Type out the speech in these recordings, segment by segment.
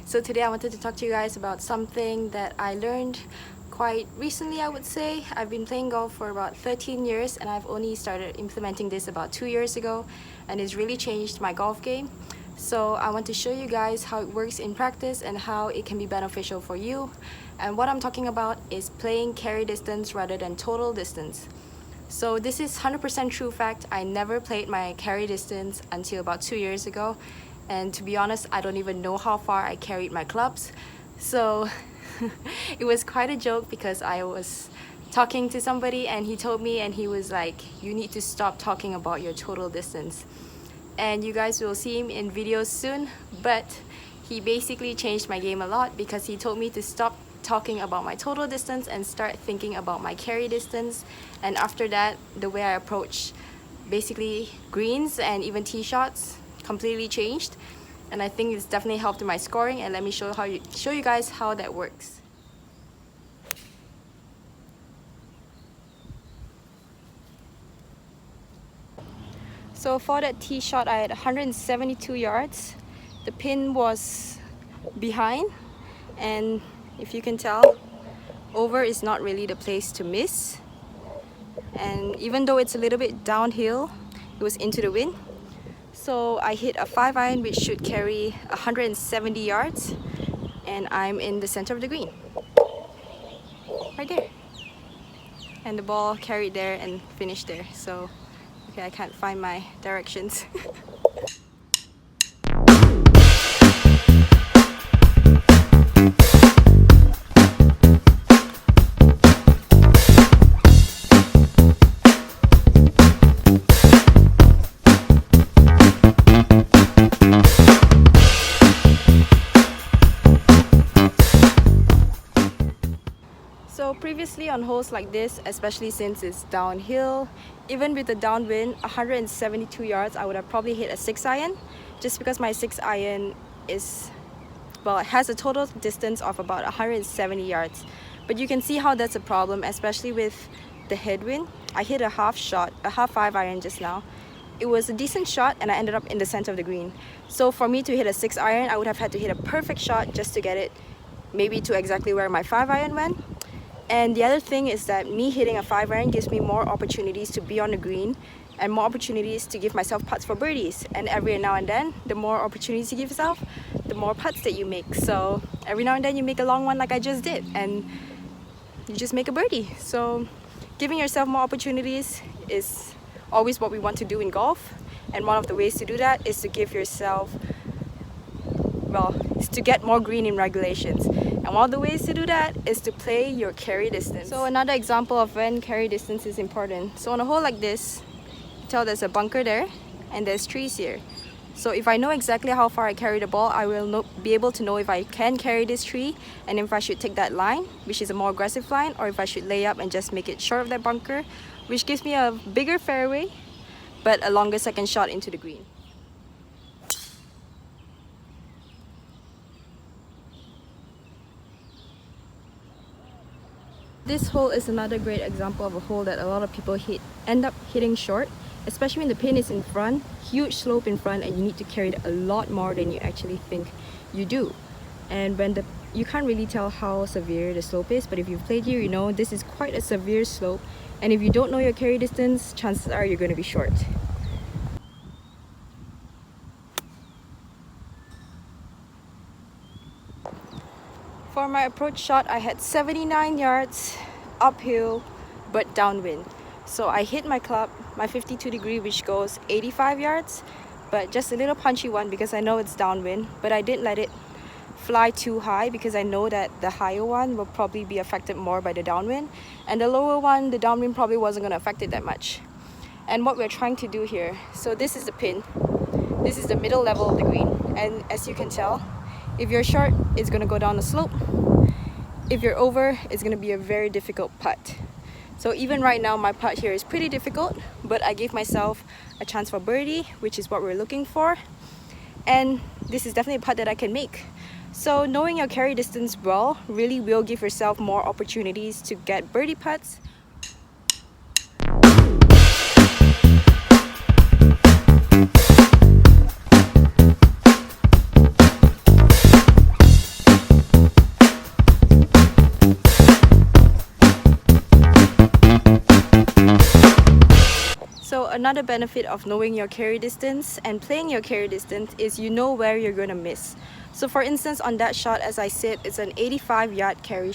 So today I wanted to talk to you guys about something that I learned quite recently, I would say. I've been playing golf for about 13 years and I've only started implementing this about 2 years ago, and it's really changed my golf game. So I want to show you guys how it works in practice and how it can be beneficial for you. And what I'm talking about is playing carry distance rather than total distance. So this is 100% true fact. I never played my carry distance until about 2 years ago. And to be honest, I don't even know how far I carried my clubs. So it was quite a joke because I was talking to somebody and he told me, and he was like, you need to stop talking about your total distance. And you guys will see him in videos soon, but he basically changed my game a lot because he told me to stop talking about my total distance and start thinking about my carry distance. And after that, the way I approach basically greens and even tee shots completely changed, and I think it's definitely helped in my scoring. And let me show you guys how that works. So for that tee shot, I had 172 yards. The pin was behind, and if you can tell, over is not really the place to miss. And even though it's a little bit downhill, it was into the wind. So I hit a 5-iron which should carry 170 yards, and I'm in the center of the green, right there. And the ball carried there and finished there. So, okay, I can't find my directions. So previously on holes like this, especially since it's downhill, even with the downwind, 172 yards, I would have probably hit a 6-iron, just because my 6-iron is, well, it has a total distance of about 170 yards. But you can see how that's a problem, especially with the headwind. I hit a half 5-iron just now. It was a decent shot and I ended up in the center of the green. So for me to hit a 6-iron, I would have had to hit a perfect shot just to get it maybe to exactly where my 5-iron went. And the other thing is that me hitting a 5-iron gives me more opportunities to be on the green and more opportunities to give myself putts for birdies. And every now and then, the more opportunities you give yourself, the more putts that you make. So every now and then you make a long one like I just did, and you just make a birdie. So giving yourself more opportunities is always what we want to do in golf. And one of the ways to do that is to give yourself, well, is to get more green in regulations. And one of the ways to do that is to play your carry distance. So another example of when carry distance is important. So on a hole like this, you tell there's a bunker there and there's trees here. So if I know exactly how far I carry the ball, I will be able to know if I can carry this tree and if I should take that line, which is a more aggressive line, or if I should lay up and just make it short of that bunker, which gives me a bigger fairway but a longer second shot into the green. This hole is another great example of a hole that a lot of people end up hitting short, especially when the pin is in front, huge slope in front, and you need to carry it a lot more than you actually think you do. And when you can't really tell how severe the slope is, but if you've played here, you know this is quite a severe slope, and if you don't know your carry distance, chances are you're going to be short. For my approach shot, I had 79 yards uphill but downwind. So I hit my club, my 52 degree, which goes 85 yards, but just a little punchy one because I know it's downwind. But I didn't let it fly too high because I know that the higher one will probably be affected more by the downwind, and the lower one, the downwind probably wasn't going to affect it that much. And what we're trying to do here, so this is the pin, this is the middle level of the green, and as you can tell, if you're short, it's going to go down the slope. If you're over, it's going to be a very difficult putt. So even right now, my putt here is pretty difficult, but I gave myself a chance for birdie, which is what we're looking for. And this is definitely a putt that I can make. So knowing your carry distance well really will give yourself more opportunities to get birdie putts. another benefit of knowing your carry distance and playing your carry distance is you know where you're going to miss. So for instance, on that shot, as I said, it's an 85-yard carry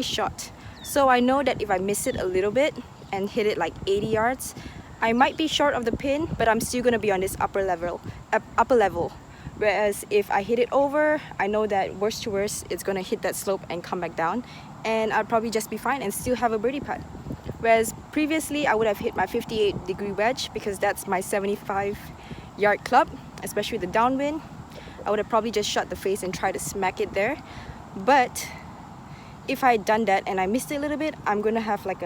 shot. So I know that if I miss it a little bit and hit it like 80 yards, I might be short of the pin, but I'm still going to be on this upper level. Whereas if I hit it over, I know that worst to worst, it's going to hit that slope and come back down, and I'd probably just be fine and still have a birdie putt. Whereas previously I would have hit my 58-degree wedge because that's my 75-yard club, especially with the downwind. I would have probably just shut the face and tried to smack it there. But if I had done that and I missed it a little bit, I'm going to have like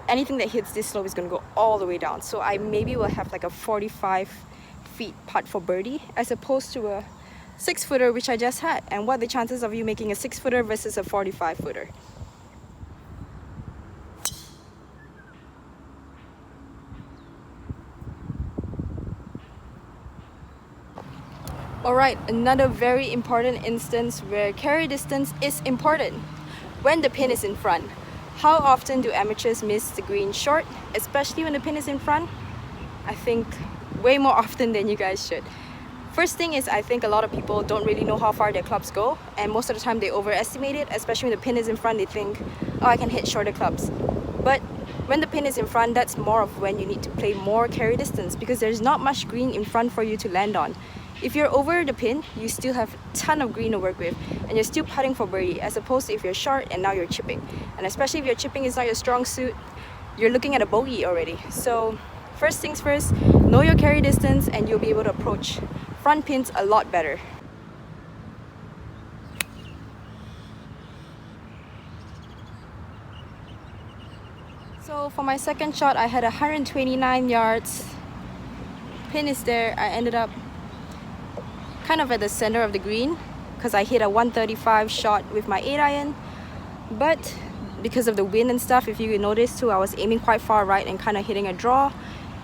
anything that hits this slope is going to go all the way down. So I maybe will have like a 45 feet putt for birdie as opposed to a 6-footer which I just had. And what are the chances of you making a 6-footer versus a 45-footer? Alright, another very important instance where carry distance is important. When the pin is in front. How often do amateurs miss the green short, especially when the pin is in front? I think way more often than you guys should. First thing is, I think a lot of people don't really know how far their clubs go, and most of the time they overestimate it, especially when the pin is in front. They think, oh, I can hit shorter clubs. But when the pin is in front, that's more of when you need to play more carry distance because there's not much green in front for you to land on. If you're over the pin, you still have a ton of green to work with and you're still putting for birdie, as opposed to if you're short and now you're chipping. And especially if your chipping is not your strong suit, you're looking at a bogey already. So first things first, know your carry distance and you'll be able to approach front pins a lot better. So for my second shot, I had 129 yards. Pin is there. I ended up kind of at the center of the green because I hit a 135 shot with my 8-iron. But because of the wind and stuff, if you notice too, I was aiming quite far right and kind of hitting a draw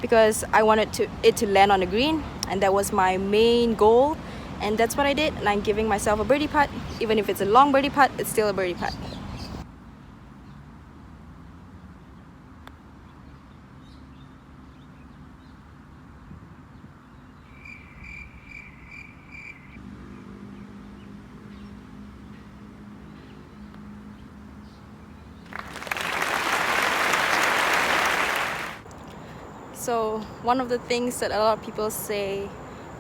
because I wanted it to land on the green, and that was my main goal, and that's what I did. And I'm giving myself a birdie putt. Even if it's a long birdie putt, it's still a birdie putt. So one of the things that a lot of people say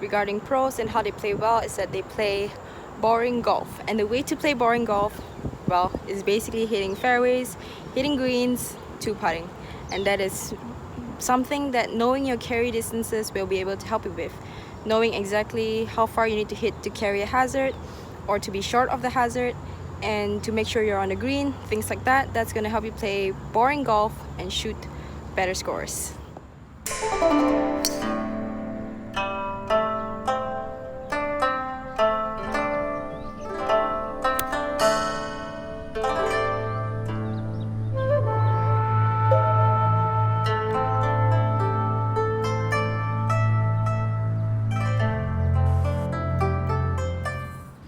regarding pros and how they play well is that they play boring golf. And the way to play boring golf, well, is basically hitting fairways, hitting greens, 2-putting. And that is something that knowing your carry distances will be able to help you with. Knowing exactly how far you need to hit to carry a hazard or to be short of the hazard and to make sure you're on the green, things like that. That's going to help you play boring golf and shoot better scores.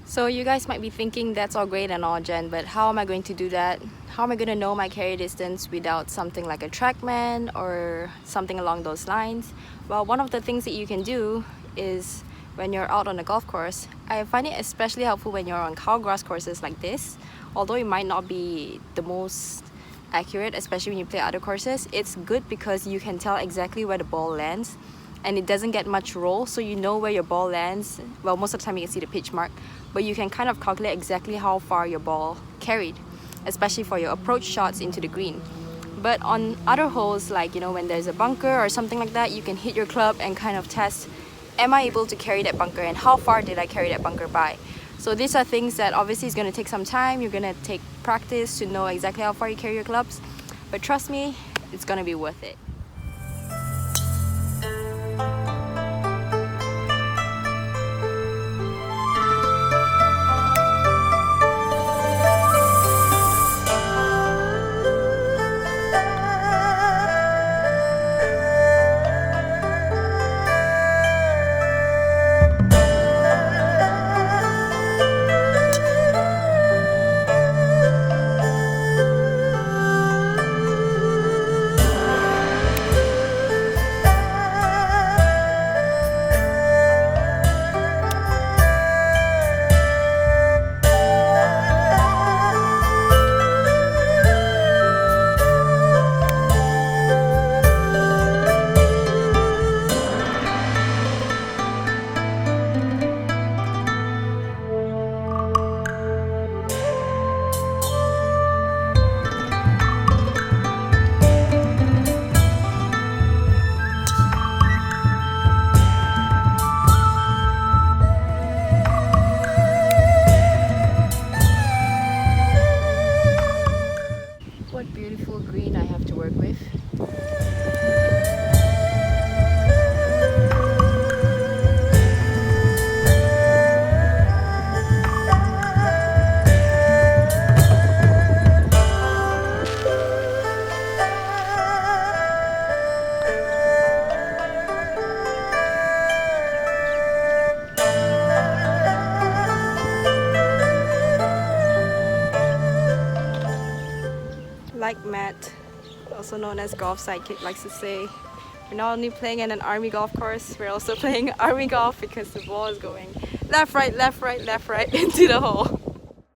So you guys might be thinking that's all great and all, Jen, but how am I going to do that? How am I going to know my carry distance without something like a TrackMan or something along those lines? Well, one of the things that you can do is when you're out on a golf course, I find it especially helpful when you're on cow grass courses like this. Although it might not be the most accurate, especially when you play other courses, it's good because you can tell exactly where the ball lands and it doesn't get much roll, so you know where your ball lands. Well, most of the time you can see the pitch mark, but you can kind of calculate exactly how far your ball carried, especially for your approach shots into the green. But on other holes, like when there's a bunker or something like that, you can hit your club and kind of test, am I able to carry that bunker and how far did I carry that bunker by? So these are things that obviously is going to take some time. You're going to take practice to know exactly how far you carry your clubs, but trust me, it's going to be worth it. Matt, also known as Golf Sidekick, likes to say. We're not only playing in an army golf course, we're also playing army golf because the ball is going left, right, left, right, left, right into the hole.